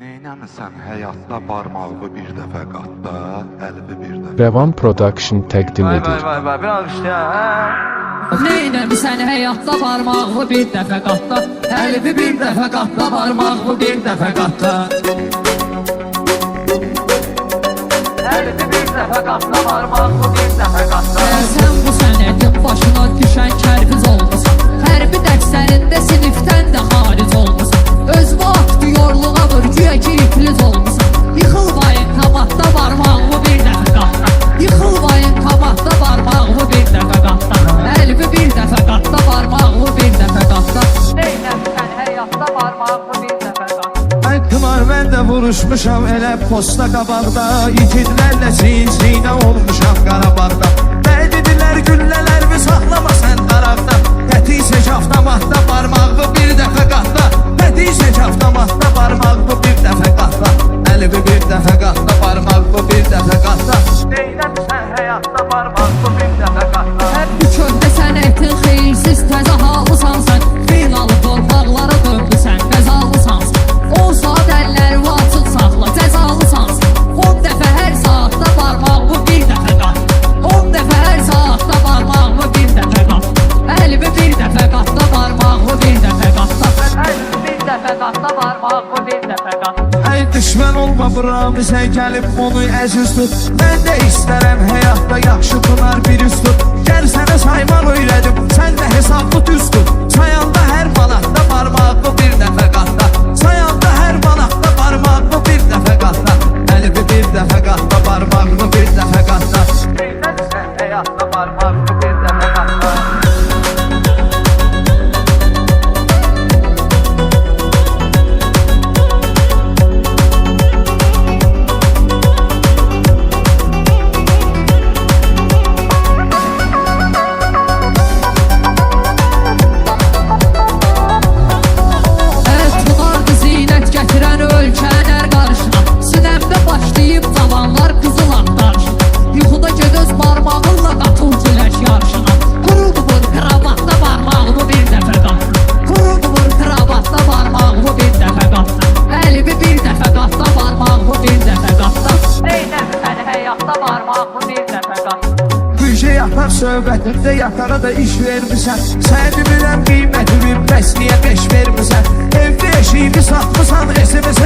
Neynəmisən həyatda barmağı bir dəfə qatda, əlbi bir dəfə. Revan Production təqdim edir. Vay, bir alqışla. Neynəmisən həyatda barmağı bir dəfə qatda, əlbi bir dəfə qatda, barmağı bir dəfə qatda. Əlbi bir dəfə qatda, barmağı bir dəfə qatda. Sən bu sənətin başına düşən kərviz olmasan, hərbi dərslərində sinifdən də xaric olmasan, öz vaxtı yorluğa vur, güya ki iflic olmasan, yıxılmayın tamatda, barmağı bir dəfə qatda. Yıxılmayın tamatda, barmağı bir dəfə qatda. Əlbi bir dəfə qatda, barmağı bir dəfə qatda. Neynəmisən həyatda barmağı bir dəfə qatda. Ay qımar mən də vuruşmuşam elə posta qabaqda, İgidlərlə cincinə olmuşam Qarabağda. Bəldidirlər güllələrimi saxlama sən daraqda, Qəti secafdamatda barmağı bir dəfə qatda. Qəti secafdamatda barmağı bir dəfə qatda. Əlbi bir dəfə qatda, barmağı bir dəfə qatda. Neynəmisən həyatda barmağı bir dəfə qatda. Hep bu köhnə sənətin xeyirsiz təzə halısan sən, finalı torpaqlara döndü sən, qəzalısan sən. 10 saat əlləri açıq saxla, cəzalısan sən. 10 dəfə hər saatda barmağı bir dəfə qat. 10 dəfə hər saatda barmağı bir dəfə qat. Əlbi bir dəfə qatda, barmağı bir dəfə qatda. Əlbi bir dəfə qatda, barmağı bir dəfə qat. Ey düşmən olma buramı, sən gəlib onu əziz tut. Mən də istərəm həyatda yaxşı pınar bir üst tut. Gəl sənə saymaq öyrədim, sən də hesablı düz tut. Sayanda hər manatda barmağı bir dəfə qatda. Sayanda hər manatda barmağı bir dəfə qatda. Əlbi bir dəfə qatda, barmağı bir dəfə qatda. Neynəmisən həyatda barmağı bir dəfə qatda. Söhbətində yatana da iş vermirsən. Səni bilən qiymətimi bəs niyə beş vermirsən? Evdə eşiyini satmısan, SMS